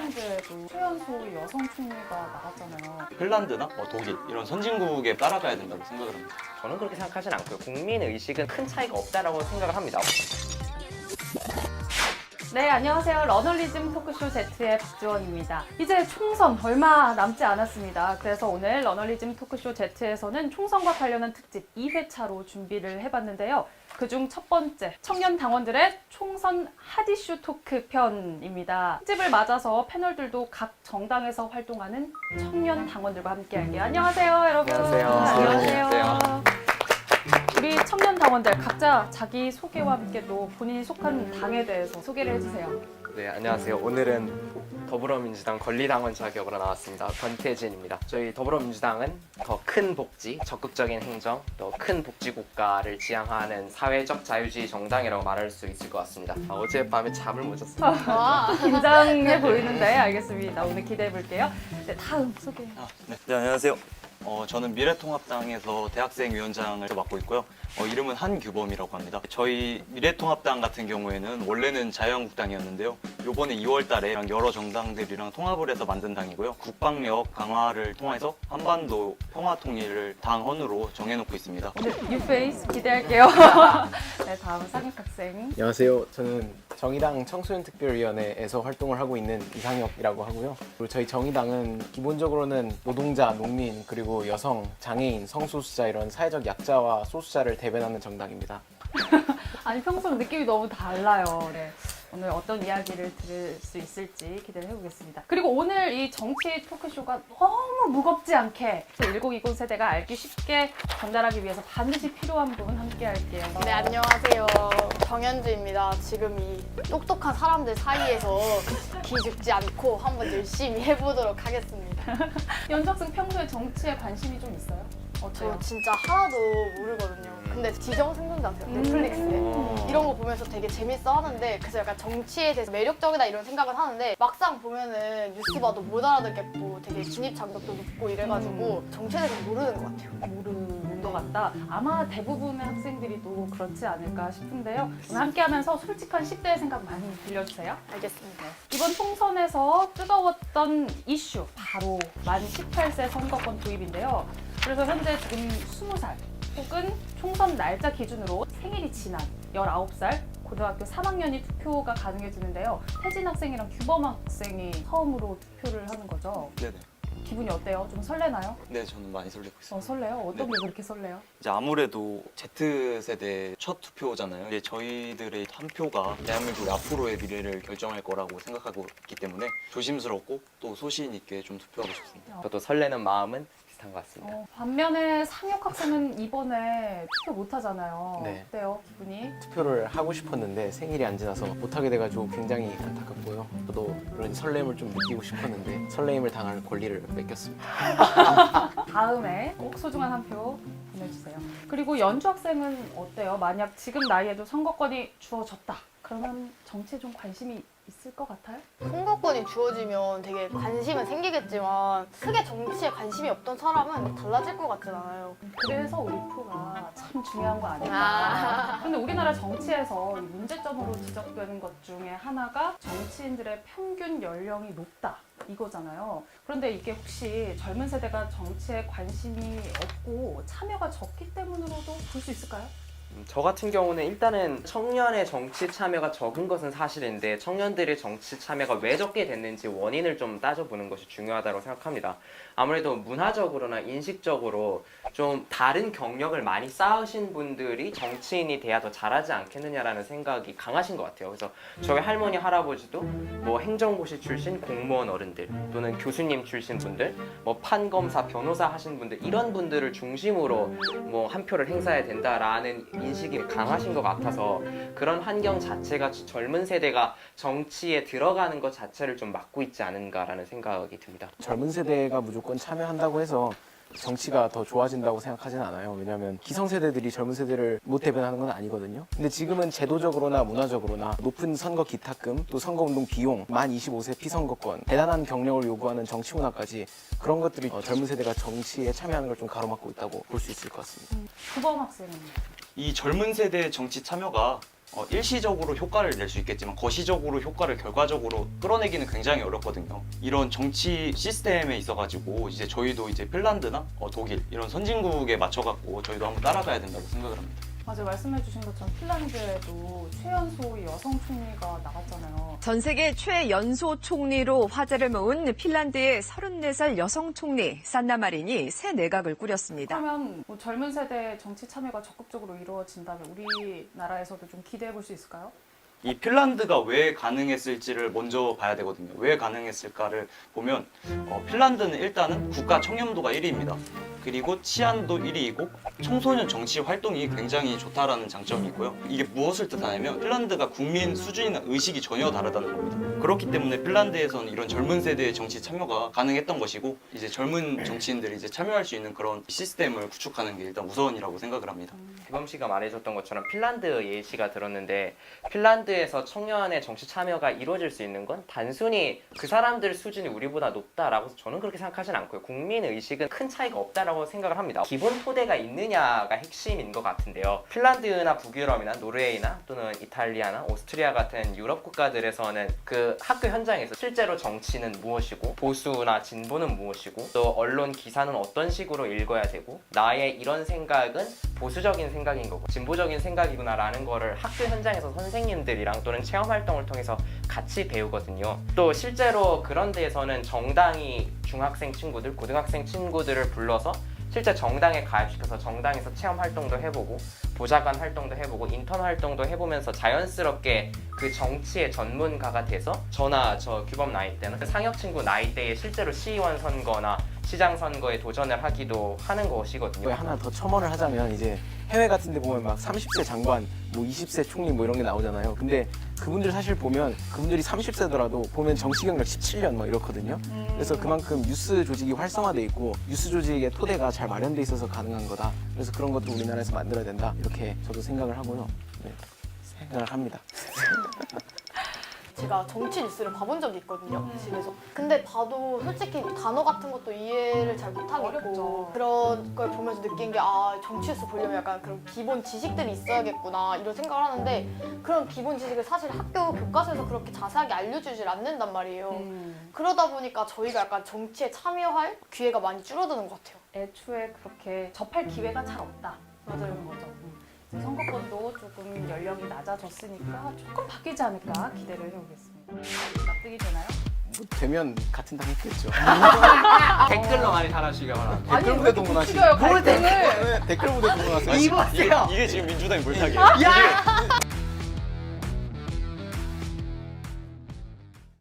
핀란드에도 최연소 여성 총리가 나갔잖아요. 핀란드나 독일 이런 선진국에 따라가야 된다고 생각을 합니다. 저는 그렇게 생각하진 않고요. 국민 의식은 큰 차이가 없다라고 생각을 합니다. 네, 안녕하세요. 러널리즘 토크쇼 Z의 박지원입니다. 이제 총선 얼마 남지 않았습니다. 그래서 오늘 러널리즘 토크쇼 Z에서는 총선과 관련한 특집 2회차로 준비를 해봤는데요. 그중 첫 번째, 청년 당원들의 총선 핫이슈 토크 편입니다. 특집을 맞아서 패널들도 각 정당에서 활동하는 청년 당원들과 함께 할게요. 안녕하세요, 여러분. 안녕하세요. 우리 청년 당원들 각자 자기 소개와 함께 또 본인이 속한 당에 대해서 소개를 해주세요. 네, 안녕하세요. 오늘은 더불어민주당 권리당원 자격으로 나왔습니다. 권태진입니다. 저희 더불어민주당은 더 큰 복지, 적극적인 행정, 더 큰 복지국가를 지향하는 사회적 자유주의 정당이라고 말할 수 있을 것 같습니다. 어젯밤에 잠을 못 잤습니다. 긴장해 보이는데 알겠습니다. 오늘 기대해 볼게요. 네, 다음 소개. 네, 안녕하세요. 저는 미래통합당에서 대학생위원장을 맡고 있고요. 이름은 한규범이라고 합니다. 저희 미래통합당 같은 경우에는 원래는 자유한국당이었는데요. 이번에 2월 달에 여러 정당들이랑 통합을 해서 만든 당이고요. 국방력 강화를 통해서 한반도 평화통일을 당헌으로 정해놓고 있습니다. 오늘 뉴페이스 기대할게요. 네, 다음 상혁학생. 안녕하세요. 저는 정의당 청소년특별위원회에서 활동을 하고 있는 이상혁이라고 하고요. 그리고 저희 정의당은 기본적으로는 노동자, 농민, 그리고 여성, 장애인, 성소수자 이런 사회적 약자와 소수자를 대변하는 정당입니다. 아니 평소랑 느낌이 너무 달라요. 네. 오늘 어떤 이야기를 들을 수 있을지 기대를 해보겠습니다. 그리고 오늘 이 정치 토크쇼가 너무 무겁지 않게 1020 세대가 알기 쉽게 전달하기 위해서 반드시 필요한 분 함께 할게요. 네, 안녕하세요. 정현주입니다. 지금 이 똑똑한 사람들 사이에서 기죽지 않고 한번 열심히 해보도록 하겠습니다. 연주학생 평소에 정치에 관심이 좀 있어요? 저 어때요? 진짜 하나도 모르거든요. 근데 지정생존자 아세요? 넷플릭스에. 이런 거 보면서 되게 재밌어 하는데 그래서 약간 정치에 대해서 매력적이다 이런 생각을 하는데 막상 보면은 뉴스 봐도 못 알아듣겠고 되게 진입장벽도 높고 이래가지고 정치에 대해서 모르는 것 같아요. 모르는 것 같다. 아마 대부분의 학생들이 또 그렇지 않을까 싶은데요. 오늘 함께하면서 솔직한 10대의 생각 많이 들려주세요. 알겠습니다. 이번 총선에서 뜨거웠던 이슈 바로 만 18세 선거권 도입인데요. 그래서 현재 지금 20살 혹은 총선 날짜 기준으로 생일이 지난 19살 고등학교 3학년이 투표가 가능해지는데요. 태진 학생이랑 규범 학생이 처음으로 투표를 하는 거죠. 네네. 기분이 어때요? 좀 설레나요? 네, 저는 많이 설레고 있습니다. 설레요? 어떤 네. 게 그렇게 설레요? 이제 아무래도 Z세대 첫 투표잖아요. 이제 저희들의 한 표가 대한민국의 앞으로의 미래를 결정할 거라고 생각하고 있기 때문에 조심스럽고 또 소신 있게 좀 투표하고 싶습니다. 저도 설레는 마음은 비슷한 것 같습니다. 반면에 상혁 학생은 이번에 투표 못 하잖아요. 네. 어때요? 기분이? 투표를 하고 싶었는데 생일이 안 지나서 못하게 돼가지고 굉장히 안타깝고요. 저도 그런 설렘을 좀 느끼고 싶었는데 설레임을 당할 권리를 뺏겼습니다. 다음에 꼭 소중한 한 표 보내주세요. 그리고 연주 학생은 어때요? 만약 지금 나이에도 선거권이 주어졌다. 그러면 정치에 좀 관심이 있을 것 같아요? 선거권이 주어지면 되게 관심은 생기겠지만 크게 정치에 관심이 없던 사람은 달라질 것 같진 않아요. 그래서 우리 프로가 참 중요한 거 아닐까. 근데 우리나라 정치에서 이 문제점으로 지적되는 것 중에 하나가 정치인들의 평균 연령이 높다. 이거잖아요. 그런데 이게 혹시 젊은 세대가 정치에 관심이 없고 참여가 적기 때문으로도 볼 수 있을까요? 저 같은 경우는 일단은 청년의 정치 참여가 적은 것은 사실인데 청년들의 정치 참여가 왜 적게 됐는지 원인을 좀 따져보는 것이 중요하다고 생각합니다. 아무래도 문화적으로나 인식적으로 좀 다른 경력을 많이 쌓으신 분들이 정치인이 돼야 더 잘하지 않겠느냐라는 생각이 강하신 것 같아요. 그래서 저희 할머니, 할아버지도 뭐 행정고시 출신 공무원 어른들 또는 교수님 출신 분들, 뭐 판검사, 변호사 하신 분들 이런 분들을 중심으로 뭐 한 표를 행사해야 된다라는 인식이 강하신 것 같아서 그런 환경 자체가 젊은 세대가 정치에 들어가는 것 자체를 좀 막고 있지 않은가라는 생각이 듭니다. 젊은 세대가 무조건 참여한다고 해서 정치가 더 좋아진다고 생각하진 않아요. 왜냐하면 기성세대들이 젊은 세대를 못 대변하는 건 아니거든요. 근데 지금은 제도적으로나 문화적으로나 높은 선거 기탁금, 또 선거운동 비용, 만 25세 피선거권, 대단한 경력을 요구하는 정치 문화까지 그런 것들이 젊은 세대가 정치에 참여하는 걸 좀 가로막고 있다고 볼 수 있을 것 같습니다. 규범 학생은 이 젊은 세대의 정치 참여가 일시적으로 효과를 낼 수 있겠지만 거시적으로 효과를 결과적으로 끌어내기는 굉장히 어렵거든요. 이런 정치 시스템에 있어가지고 이제 저희도 이제 핀란드나 독일 이런 선진국에 맞춰갖고 저희도 한번 따라가야 된다고 생각을 합니다. 맞아요. 말씀해주신 것처럼 핀란드에도 최연소 여성 총리가 나왔잖아요. 전 세계 최연소 총리로 화제를 모은 핀란드의 34살 여성 총리 산나 마린이 새 내각을 꾸렸습니다. 그러면 뭐 젊은 세대 정치 참여가 적극적으로 이루어진다면 우리나라에서도 좀 기대해 볼 수 있을까요? 이 핀란드가 왜 가능했을지를 먼저 봐야 되거든요. 왜 가능했을까를 보면 핀란드는 일단은 국가 청렴도가 1위입니다. 그리고 치안도 1위이고 청소년 정치 활동이 굉장히 좋다라는 장점이 있고요. 이게 무엇을 뜻하냐면 핀란드가 국민 수준이나 의식이 전혀 다르다는 겁니다. 그렇기 때문에 핀란드에서는 이런 젊은 세대의 정치 참여가 가능했던 것이고 이제 젊은 정치인들이 이제 참여할 수 있는 그런 시스템을 구축하는 게 일단 우선이라고 생각을 합니다. 기범 씨가 말해줬던 것처럼 핀란드 예시가 들었는데 핀란드에서 청년의 정치 참여가 이루어질 수 있는 건 단순히 그 사람들 수준이 우리보다 높다라고 저는 그렇게 생각하진 않고요. 국민 의식은 큰 차이가 없다라고 생각을 합니다. 기본 토대가 있느냐가 핵심인 것 같은데요. 핀란드나 북유럽이나 노르웨이나 또는 이탈리아나 오스트리아 같은 유럽 국가들에서는 그 학교 현장에서 실제로 정치는 무엇이고 보수나 진보는 무엇이고 또 언론 기사는 어떤 식으로 읽어야 되고 나의 이런 생각은 보수적인 생각인 거고 진보적인 생각이구나라는 거를 학교 현장에서 선생님들이랑 또는 체험 활동을 통해서 같이 배우거든요. 또 실제로 그런 데에서는 정당이 중학생 친구들, 고등학생 친구들을 불러서 실제 정당에 가입시켜서 정당에서 체험 활동도 해보고 보좌관 활동도 해보고 인턴 활동도 해보면서 자연스럽게 그 정치의 전문가가 돼서 저나 저 규범 나이 때는 상혁 친구 나이 때에 실제로 시의원 선거나 시장 선거에 도전을 하기도 하는 것이거든요. 이거에 하나 더 첨언을 하자면 이제 해외 같은 데 보면 막 30세 장관, 뭐 20세 총리 뭐 이런 게 나오잖아요. 근데 그분들 사실 보면 그분들이 30세더라도 보면 정치 경력 17년 막 이렇거든요. 그래서 그만큼 뉴스 조직이 활성화돼 있고 뉴스 조직의 토대가 잘 마련돼 있어서 가능한 거다. 그래서 그런 것도 우리나라에서 만들어야 된다. 이렇게 저도 생각을 하고요. 네, 생각을 합니다. 제가 정치 뉴스를 봐본 적이 있거든요, 집에서. 근데 봐도 솔직히 단어 같은 것도 이해를 잘 못하겠고 어렵죠. 그런 걸 보면서 느낀 게 아, 정치 뉴스 보려면 약간 그런 기본 지식들이 있어야겠구나 이런 생각을 하는데 그런 기본 지식을 사실 학교 교과서에서 그렇게 자세하게 알려주질 않는단 말이에요. 그러다 보니까 저희가 약간 정치에 참여할 기회가 많이 줄어드는 것 같아요. 애초에 그렇게 접할 기회가 잘 없다. 그런 거죠. 이제 선거권도 조금 연령이 낮아졌으니까 조금 바뀌지 않을까 기대를 해보겠습니다. 납득이 되나요? 뭐 되면 같은 당 했겠죠. 댓글로 많이 달아주시기 바랍니다. 아니, 댓글 왜 부대 이렇게 동원하시고. 붙여요, 갈등을? 댓글 부대 동원하세요. 이게 지금 민주당의 물타기예요.